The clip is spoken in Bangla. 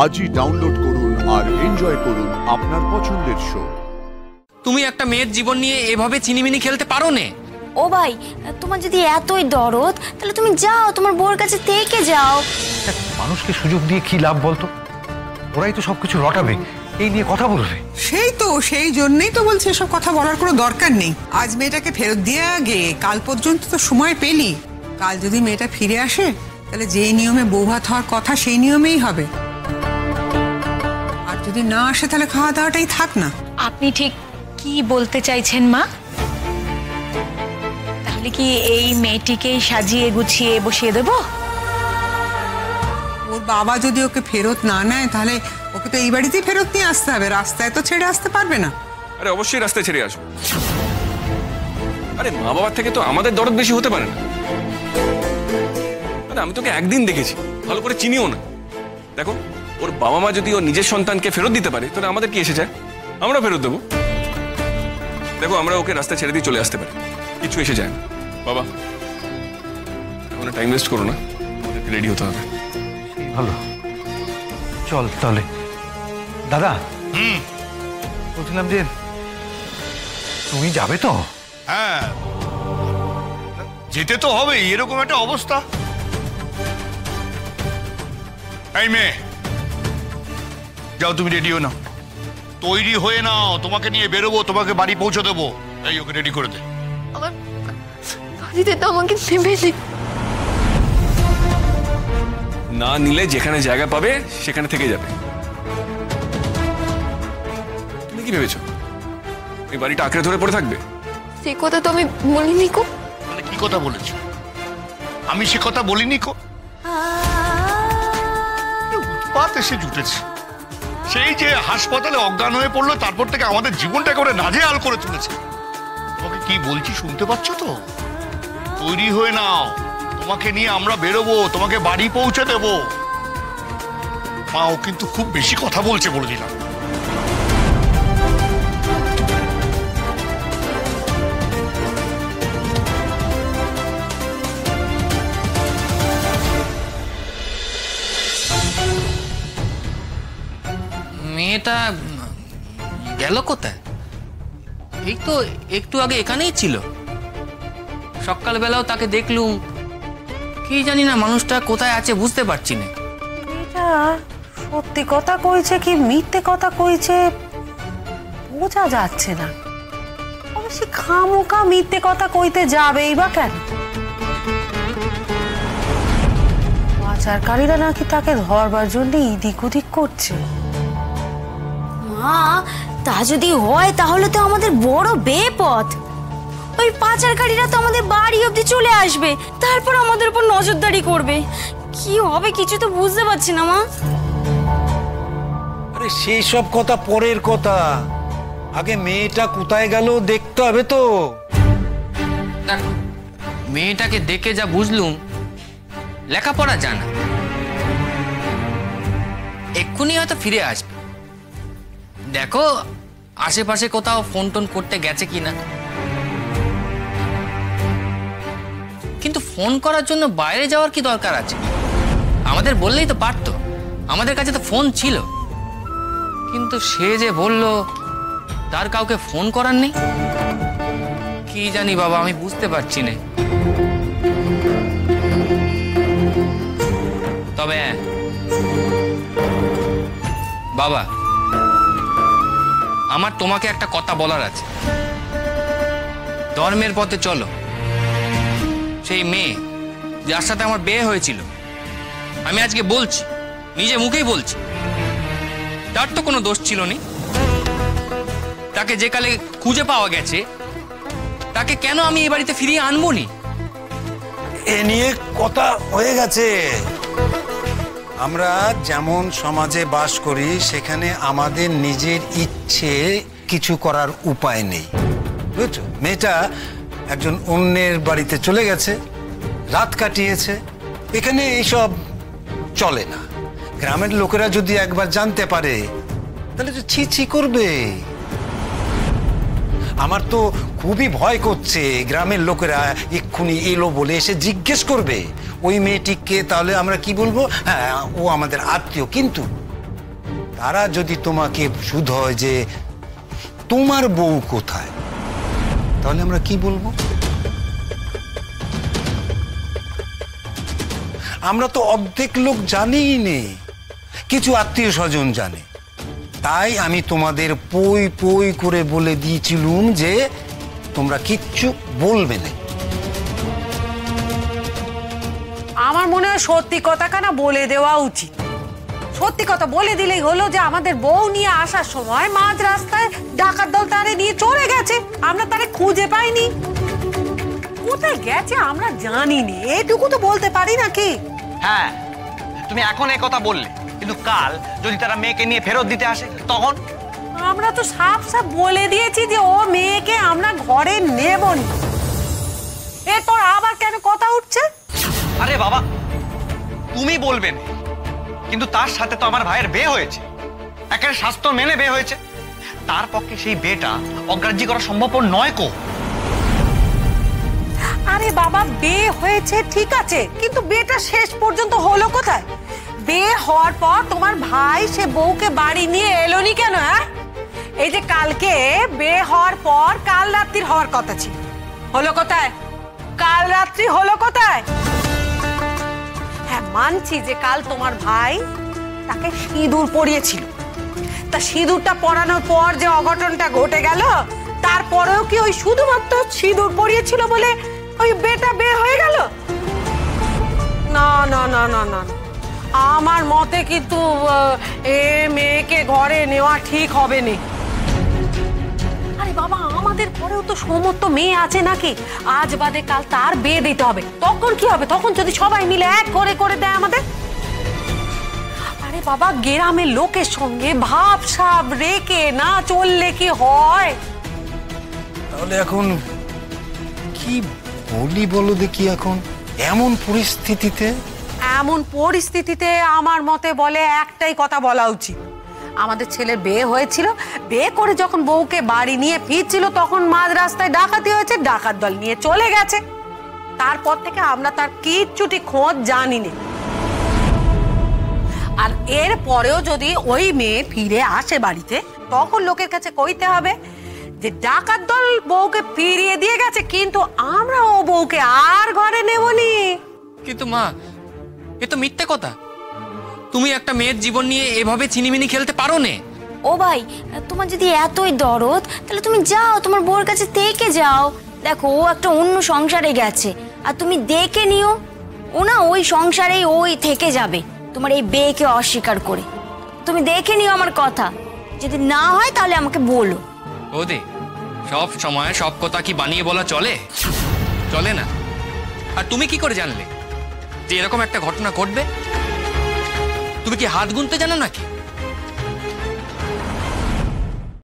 আজই ডাউনলোড করুন আর এনজয় করুন আপনার পছন্দের শো। তুমি একটা মেয়ের জীবন নিয়ে এভাবে চিনিমিনি খেলতে পারো না। ও ভাই, তোমার যদি এতই দরদ তাহলে তুমি যাও, তোমার বউর কাছে থেকে যাও। মানুষকে সুযোগ দিয়ে কি লাভ বলতো? ওরাই তো সবকিছু রটাবে, এই নিয়ে কথা বলবে। সেই জন্যই তো বলছি এসব কথা বলার কোনো দরকার নেই। আজ মেয়েটাকে ফেরত দিয়ে আগে কাল পর্যন্ত তো সময় পেলি। কাল যদি মেয়েটা ফিরে আসে তাহলে যেই নিয়মে বৌভাত হওয়ার কথা সেই নিয়মেই হবে। আর যদি না আসে তাহলে খাওয়া দাওয়াটাই থাক না। আপনি ঠিক কি বলতে চাইছেন মা? তাহলে কি এই মেয়েটিকেই সাজিয়ে গুছিয়ে বসিয়ে দেব? ওর বাবা যদি ওকে ফেরত না নেয় তাহলে ওকে তো এই বাড়িতেই ফেরত নিয়ে আসতে হবে, রাস্তায় তো ছেড়ে আসতে পারবে না। আরে অবশ্যই রাস্তায় ছেড়ে আসবো। আরে মা বাবার থেকে তো আমাদের দরদ বেশি হতে পারে না। আরে আমি তোকে একদিন দেখেছি, ভালো করে চিনিও না। দেখো, ওর বাবা মা যদি ওর নিজের সন্তানকে ফেরত দিতে পারে তাহলে আমাদের কি এসে যায়? আমরা ফেরত দেবো। দেখো, আমরা ওকে রাস্তায় ছেড়ে দিয়ে চলে আসতে পারি, কিছু এসে যায় না। বাবা, এখন টাইম ওয়েস্ট করো না, আমাদেরকে রেডি হতে হবে। ভালো, চল তাহলে। দাদা, বলছিলাম যে তুমি যাবে তো? হ্যাঁ, যেতে তো হবে, এরকম একটা অবস্থা। এই মেয়ে, যাও তুমি রেডি হয়ে নাও, তৈরি হয়ে নাও, তোমাকে নিয়ে বেরোবো, তোমাকে বাড়ি পৌঁছে দেবো। এই ওকে রেডি করে দে। আমার কাজীতে তো আমাকে নেবে না নিলে যেখানে জায়গা পাবে সেখানে থেকে যাবে। তুমি কি ভেবেছো এই বাড়িটা আঁকড়ে ধরে পড়ে থাকবে? সে কথা তো আমি বলিনি কো। মানে কি কথা বলেছো? আমি সে কথা বলিনি কো। উৎপাত এসে জুটেছে। সেই যে হাসপাতালে অজ্ঞান হয়ে পড়লো, তারপর থেকে আমাদের জীবনটা করে নাজেহাল করে তুলেছে। তোমাকে কি বলছি শুনতে পাচ্ছ তো? তৈরি হয়ে নাও, তোমাকে নিয়ে আমরা বেরোবো, তোমাকে বাড়ি পৌঁছে দেবো। মা, ও কিন্তু খুব বেশি কথা বলছে বলে দিলাম। মেয়েটা গেল কোথায়? এই তো একটু আগে এখানেই ছিল। সকালবেলাও তাকে দেখলুম। কি জানি না মানুষটা কোথায় আছে বুঝতে পারছি না। এটা সত্যি কথা কইছে কি মিথ্যে কথা কইছে বোঝা যাচ্ছে না। অবশ্যই খামোকা মিথ্যে কথা কইতে যাবেই বা কেন? পাচারকারীরা নাকি তাকে ধরবার জন্য ইদিক উদিক করছে। মা, তা যদি হয় তাহলে তো আমাদের বড় বিপদ। ওই পাচারকারীরা তো আমাদের বাড়ি অবধি চলে আসবে, তারপর আমাদের উপর নজরদারি করবে। কি হবে কিছু তো বুঝতে পারছি না মা। আরে সেই সব কথা পরের কথা, আগে মেয়েটা কোথায় গেল দেখতে হবে তো। দেখো, মেয়েটাকে দেখে যা বুঝলুম লেখাপড়া জানা, এক্ষুনি হয়তো ফিরে আসবে। দেখো আশেপাশে কোথাও ফোন টোন করতে গেছে কিনা। কিন্তু ফোন করার জন্য বাইরে যাওয়ার কি দরকার আছে? আমাদের বললেই তো পারতো, আমাদের কাছে তো ফোন ছিল। কিন্তু সে যে বলল তার কাউকে ফোন করার নেই। কি জানি বাবা, আমি বুঝতে পারছি না। তবে বাবা, আমার তোমাকে একটা কথা বলার আছে। ধর্মের পথে চলো। সেই মেয়ে যার সাথে আমার বিয়ে হয়েছিল, আমি আজকে বলছি, নিজে মুখেই বলছি, তার তো কোনো দোষ ছিল না। তাকে যে কালে খুঁজে পাওয়া গেছে, তাকে কেন আমি এই বাড়িতে ফিরিয়ে আনবো নি? এ নিয়ে কথা হয়ে গেছে। আমরা যেমন সমাজে বাস করি, সেখানে আমাদের নিজের ইচ্ছে কিছু করার উপায় নেই, বুঝছো? মেয়েটা একজন অন্যের বাড়িতে চলে গেছে, রাত কাটিয়েছে। এখানে এইসব চলে না। গ্রামের লোকেরা যদি একবার জানতে পারে তাহলে তো ছি ছি করবে। আমার তো খুবই ভয় করছে, গ্রামের লোকেরা এক্ষুনি এলো বলে এসে জিজ্ঞেস করবে ওই মেয়েটিকে, তাহলে আমরা কি বলবো? হ্যাঁ, ও আমাদের আত্মীয়। কিন্তু তারা যদি তোমাকে শুধু হয় যে তোমার বউ কোথায়, তাহলে আমরা কি বলবো? আমরা তো অর্ধেক লোক জানিই নেই, কিছু আত্মীয় স্বজন জানে। তাই আমি তোমাদের পই পই করে বলে দিয়েছিলুম যে তোমরা কিচ্ছু বলবে না। আমার মনে হয় সত্যি কথাখানা বলে দেওয়া উচিত। সত্যি কথা বলে দিলেই হলো যে আমাদের বউ নিয়ে আসার সময় মাঝ রাস্তায় ডাকাত দল তারে নিয়ে চলে গেছে, আমরা তারে খুঁজে পাইনি। কোথায় গেছে আমরা জানি না, এটুকু তো বলতে পারি নাকি? হ্যাঁ, তুমি এখন এই কথা বললে, কিন্তু কাল যদি তারা মেয়েকে নিয়ে ফেরত দিতে আসে তখন? আমরা তো সাফ সাফ বলে দিয়েছি যে ও মেয়েকে আমরা ঘরে নেব না। এরপর আবার কেন কথা উঠছে? আরে বাবা, তুমি বলবে না, কিন্তু তার সাথে তো আমার ভাইয়ের বিয়ে হয়েছে, একেবারে শাস্ত্র মেনে বিয়ে হয়েছে। তার পক্ষে সেই বিয়েটা অগ্রাহ্য করা সম্ভবপর নয় কো। আরে বাবা, বিয়ে হয়েছে ঠিক আছে, কিন্তু বিয়েটা শেষ পর্যন্ত হলো কোথায়? বিয়ে হওয়ার পর তোমার ভাই সে বউকে বাড়ি নিয়ে এলোনি কেন? হ্যাঁ, এই যে কালকে বিয়ে হওয়ার পর কাল রাত্রির হওয়ার কথা ছিল, হলো কোথায়? কাল রাত্রি হলো কোথায়? হ্যাঁ, মানছি যে কাল তোমার ভাই তাকে সিঁদুর পরিয়েছিল, তা সিঁদুরটা পরানোর পর যে অঘটনটা ঘটে গেল, তারপরেও কি ওই শুধুমাত্র সিঁদুর পরিয়েছিল বলে ওই বেটা বের হয়ে গেল? না না না না না, আমার মতে কিন্তু এ মেয়েকে ঘরে নেওয়া ঠিক হবে না। আরে বাবা, আমাদের পরেও তো সমস্ত মেয়ে আছে নাকি? আজ বাদে কাল তার বিয়ে দিতে হবে, তখন কি হবে? তখন যদি সবাই মিলে এক করে করে দেয় আমাদের। আরে বাবা, গ্রামের লোকের সঙ্গে ভাবসাব রেখে না চললে কি হয়? তাহলে এখন কি বলি বলো দেখি? এখন এমন পরিস্থিতিতে আমার মতে বলে একটাই কথা বলা উচিত, আমাদের ছেলের বিয়ে হয়েছিল, বিয়ে করে যখন বউকে বাড়ি নিয়ে ফিরছিল তখন মাঝ রাস্তায় ডাকাতি হয়েছে, ডাকাত দল নিয়ে চলে গেছে। তারপর থেকে আমরা তার কিচ্ছুটি খোঁজ জানি না। আর এর পরেও যদি ওই মেয়ে ফিরে আসে বাড়িতে, তখন লোকের কাছে কইতে হবে যে ডাকাত দল বউকে ফিরিয়ে দিয়ে গেছে, কিন্তু আমরা ও বউকে আর ঘরে নেবনি। কিন্তু মা, এ তো মিথ্যে কথা। তুমি একটা মেয়ের জীবন নিয়ে এভাবে চিনিমিনি খেলতে পারো না। ও ভাই, তোমার যদি এতই দরদ, তাহলে তুমি যাও, তোমার বউর কাছে থেকে যাও। দেখো, ও একটা অন্য সংসারে গেছে, আর তুমি দেখে নিও, ও না ওই সংসারেই ওই থেকে যাবে তোমার এই বিয়েকে অস্বীকার করে। তুমি দেখে নিও আমার কথা, যদি না হয় তাহলে আমাকে বলো। ওদে, সব সময় সব কথা কি বানিয়ে বলা চলে? চলে না। আর তুমি কি করে জানলে যে এরকম একটা ঘটনা ঘটবে? তুমি কি হাত গুনতে জানো নাকি?